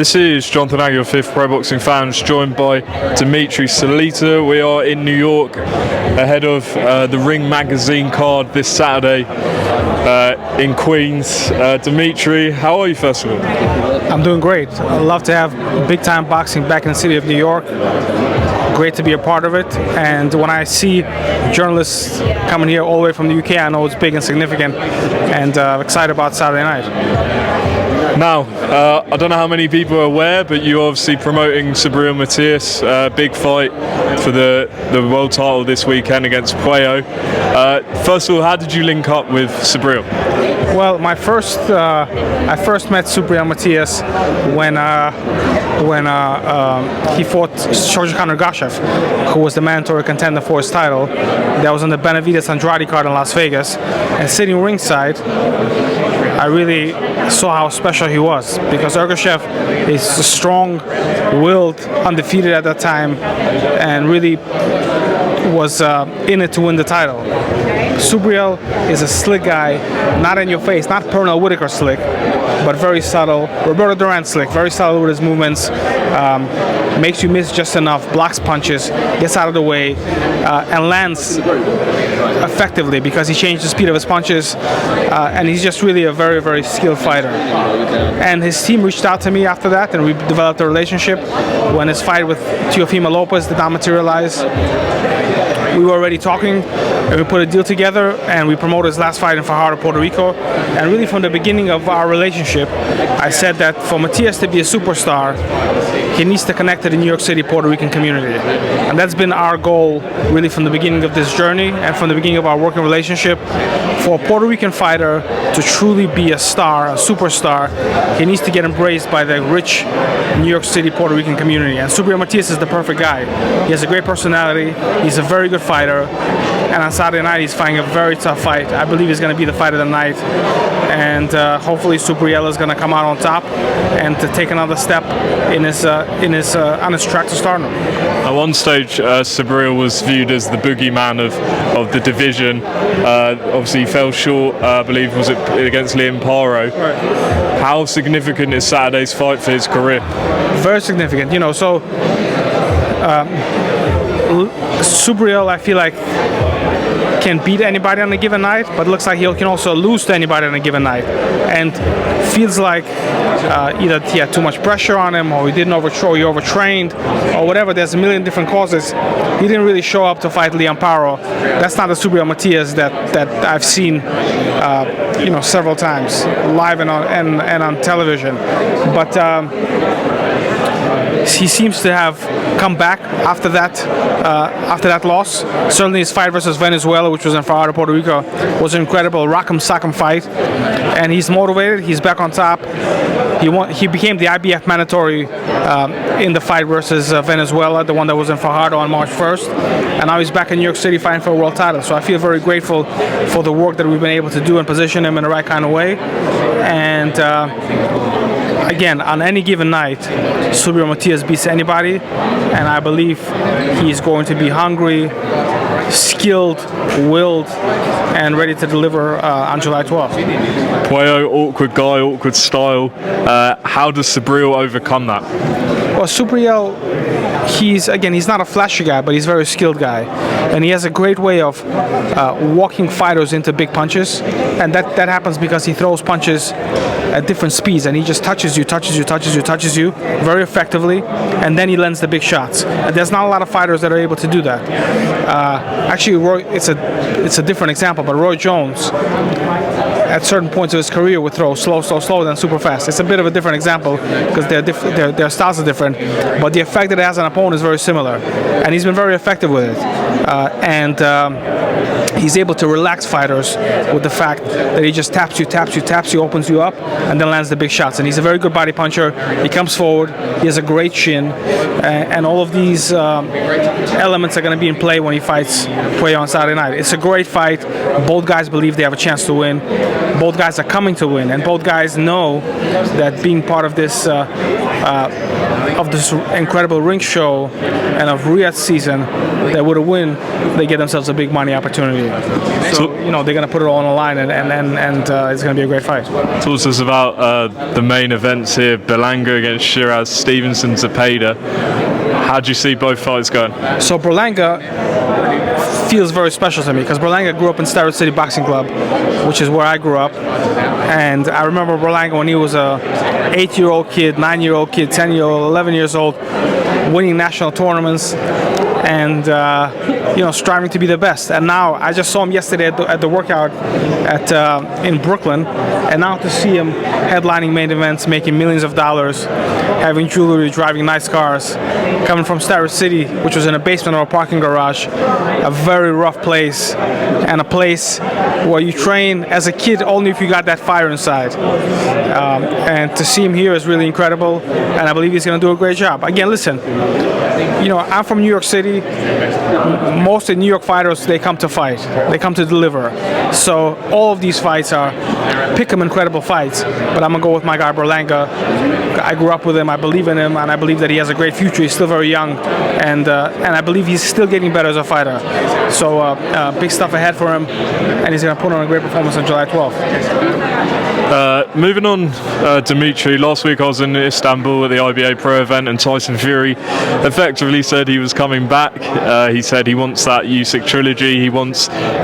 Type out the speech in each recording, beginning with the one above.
This is Jonathan Aggie of Fifth Pro Boxing Fans, joined by Dmitry Salita. We are in New York ahead of the Ring Magazine card this Saturday in Queens. Dmitry, how are you first of all? I'm doing great. I love to have big time boxing back in the city of New York. Great to be a part of it, and when I see journalists coming here all the way from the UK, I know it's big and significant, and excited about Saturday night. Now, I don't know how many people are aware, but you're obviously promoting Subriel Matias, big fight for the world title this weekend against Puello. First of all, how did you link up with Sabriel? Well, I first met Subriel Matias when he fought Shojikan Ergashev, who was the mandatory contender for his title. That was on the Benavidez-Andrade card in Las Vegas, and sitting ringside, I really saw how special he was, because Ergashev is strong-willed, undefeated at that time, and really was in it to win the title. Subriel is a slick guy, not in your face, not Pernell Whitaker slick, but very subtle. Roberto Duran slick, very subtle with his movements, makes you miss just enough, blocks punches, gets out of the way, and lands effectively because he changed the speed of his punches, and he's just really a very, very skilled fighter. And his team reached out to me after that, and we developed a relationship. When his fight with Teofimo Lopez did not materialize, we were already talking, and we put a deal together, and we promoted his last fight in Fajardo, Puerto Rico. And really from the beginning of our relationship, I said that for Matias to be a superstar, he needs to connect to the New York City Puerto Rican community. And that's been our goal really from the beginning of this journey and from the beginning of our working relationship. For a Puerto Rican fighter to truly be a star, a superstar, he needs to get embraced by the rich New York City Puerto Rican community. And Subriel Matias is the perfect guy. He has a great personality, he's a very good fighter, and on Saturday night he's fighting a very tough fight. I believe he's going to be the fight of the night, and hopefully Subriel is going to come out on top and to take another step on his track to stardom. At one stage, Sabriel was viewed as the boogeyman of the division. Obviously, he fell short, I believe, was it against Liam Paro? Right. How significant is Saturday's fight for his career? Very significant, so Subriel, I feel like, can beat anybody on a given night, but looks like he can also lose to anybody on a given night, and feels like either he had too much pressure on him, or he didn't overthrow, he overtrained, or whatever. There's a million different causes. He didn't really show up to fight Liam Paro. That's not the Subriel Matias that I've seen several times live and on television, but he seems to have come back after that loss. Certainly his fight versus Venezuela, which was in Fajardo, Puerto Rico, was an incredible rock'em sock'em fight, and he's motivated. He's back on top. He became the IBF mandatory in the fight versus Venezuela, the one that was in Fajardo on March 1st, and now he's back in New York City fighting for a world title. So I feel very grateful for the work that we've been able to do and position him in the right kind of way. And again, on any given night, Subriel Matias beats anybody, and I believe he's going to be hungry, skilled, willed, and ready to deliver on July 12th. Puello, awkward guy, awkward style. How does Sabriel overcome that? Well, Subriel, he's not a flashy guy, but he's a very skilled guy, and he has a great way of walking fighters into big punches, and that happens because he throws punches at different speeds, and he just touches you very effectively, and then he lands the big shots. And there's not a lot of fighters that are able to do that. Actually, it's a different example, but Roy Jones, at certain points of his career, would throw slow, then super fast. It's a bit of a different example because their styles are different, but the effect that it has on an opponent is very similar, and he's been very effective with it. He's able to relax fighters with the fact that he just taps you, opens you up, and then lands the big shots. And he's a very good body puncher. He comes forward. He has a great chin, and all of these elements are going to be in play when he fights Puello on Saturday night. It's a great fight. Both guys believe they have a chance to win, Both guys are coming to win, and both guys know that being part of this incredible ring show and of Riyadh season, that with a win, they get themselves a big money opportunity. So they're going to put it all on the line, and it's going to be a great fight. Talk to us about the main events here: Banga against Shiraz, Stevenson, Zapeda. How do you see both fights going? So Banga feels very special to me because Banga grew up in Starrett City Boxing Club, which is where I grew up. And I remember Banga when he was a 8-year-old kid, 9-year-old kid, 10-year-old, 11 years old, winning national tournaments and striving to be the best. And now I just saw him yesterday at the workout in Brooklyn, and now to see him headlining main events, making millions of dollars, having jewelry, driving nice cars, coming from Starrett City, which was in a basement of a parking garage, a very rough place, and a place where you train as a kid only if you got that fire inside. And to see him here is really incredible, and I believe he's going to do a great job. Again, listen, I'm from New York City. Most of the New York fighters, they come to fight. They come to deliver. So all of these fights are pick-em incredible fights, but I'm going to go with my guy Banga. I grew up with him, I believe in him, and I believe that he has a great future. He's still very young, and I believe he's still getting better as a fighter. So big stuff ahead for him, and he's going to put on a great performance on July 12th. Moving on, Dmitry, last week I was in Istanbul at the IBA Pro event, and Tyson Fury effectively said he was coming back. He said he wants that Usyk trilogy.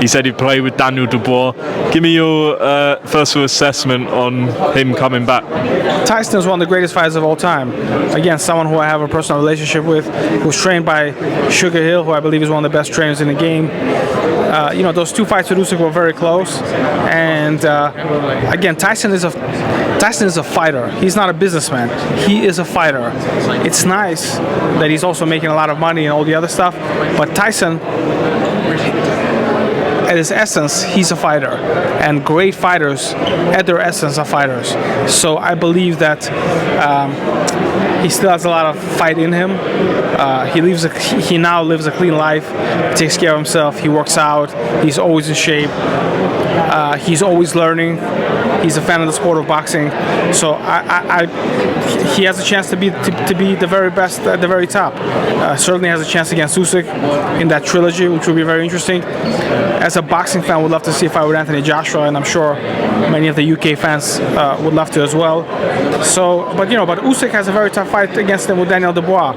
He said he'd play with Daniel Dubois. Give me your first assessment on him coming back. Tyson is one of the greatest fighters of all time. Again, someone who I have a personal relationship with, who was trained by Sugar Hill, who I believe is one of the best trainers in the game. Those two fights with Usyk were very close, and again, Tyson is a fighter. He's not a businessman. He is a fighter. It's nice that he's also making a lot of money and all the other stuff, but Tyson, at his essence, he's a fighter, and great fighters, at their essence, are fighters. So I believe that he still has a lot of fight in him. He now lives a clean life, takes care of himself, he works out, he's always in shape, he's always learning. He's a fan of the sport of boxing, so he has a chance to be the very best at the very top. Certainly has a chance against Usyk in that trilogy, which will be very interesting. As a boxing fan, would love to see a fight with Anthony Joshua, and I'm sure many of the UK fans would love to as well. So, but Usyk has a very tough fight against him with Daniel Dubois.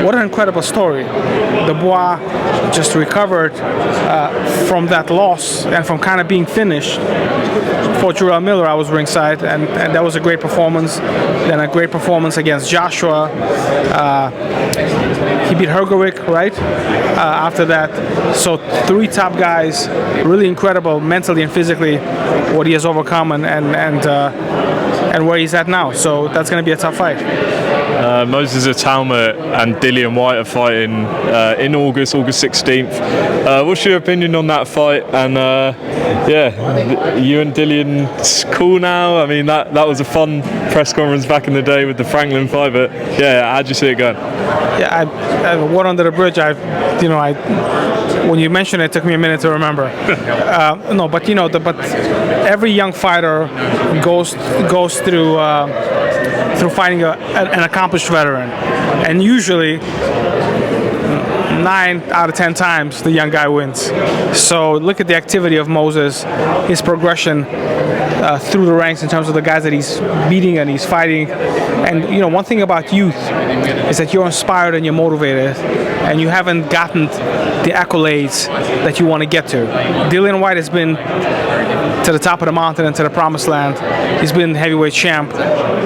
What an incredible story! Dubois just recovered from that loss and from kind of being finished. For Subriel Miller, I was ringside, and that was a great performance. Then a great performance against Joshua. He beat Hergovic, right? After that, so 3 top guys, really incredible mentally and physically what he has overcome and where he's at now. So that's going to be a tough fight. Moses Itauma and Dillian Whyte are fighting in August 16th. What's your opinion on that fight? And you and Dillian's cool now? I mean, that was a fun press conference back in the day with the Franklin fight, but yeah, how'd you see it going? Yeah, I went under the bridge. When you mentioned it, it took me a minute to remember. But every young fighter goes through fighting an accomplished veteran, and usually 9 out of 10 times the young guy wins. So look at the activity of Moses, his progression through the ranks in terms of the guys that he's beating and he's fighting. And one thing about youth is that you're inspired and you're motivated, and you haven't gotten the accolades that you want to get to. Dillian Whyte has been to the top of the mountain and to the promised land. He's been heavyweight champ.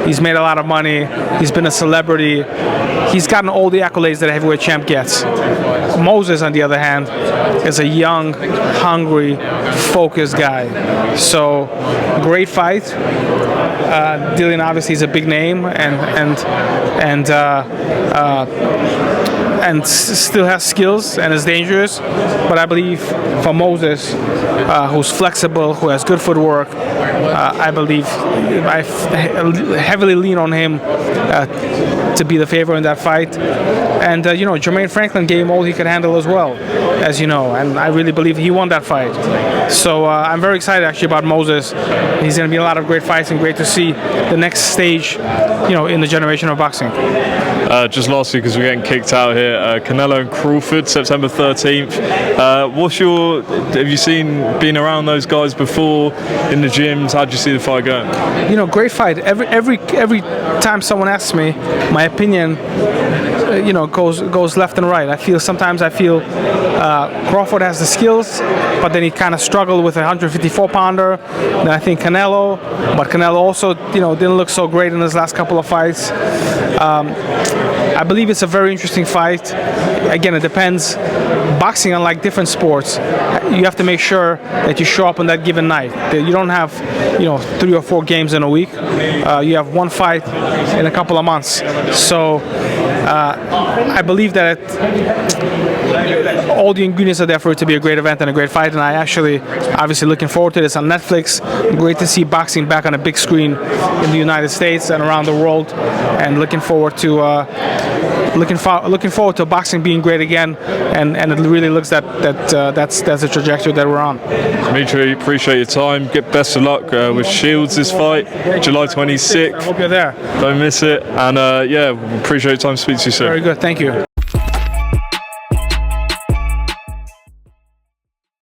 He's made a lot of money. He's been a celebrity. He's gotten all the accolades that a heavyweight champ gets. Moses, on the other hand, is a young, hungry, focused guy. So, great fight. Dillian obviously is a big name and still has skills and is dangerous. But I believe for Moses, who's flexible, who has good footwork, I believe I heavily lean on him to be the favorite in that fight. And Jermaine Franklin gave him all he could could handle as well, as you know, and I really believe he won that fight. So I'm very excited actually about Moses. He's going to be a lot of great fights, and great to see the next stage, in the generation of boxing. Just lastly, because we're getting kicked out here, Canelo and Crawford, September 13th. Have you been around those guys before in the gyms? How do you see the fight going? Great fight. Every time someone asks me my opinion, goes left and right. Sometimes I feel Crawford has the skills, but then he kind of struggled with a 154-pounder. Then I think Canelo, but Canelo also, didn't look so great in his last couple of fights. I believe it's a very interesting fight. Again, it depends. Boxing, unlike different sports, you have to make sure that you show up on that given night. That you don't have, 3 or 4 games in a week. You have one fight in a couple of months. So I believe that all the ingredients are there for it to be a great event and a great fight. And I obviously looking forward to this on Netflix. Great to see boxing back on a big screen in the United States and around the world. And looking forward to boxing being great again, and it really looks that's the trajectory that we're on. Dmitry, appreciate your time. Get best of luck with Shields this fight, July 26th. I hope you're there. Don't miss it, and appreciate your time. Speak to you soon. Very good, thank you.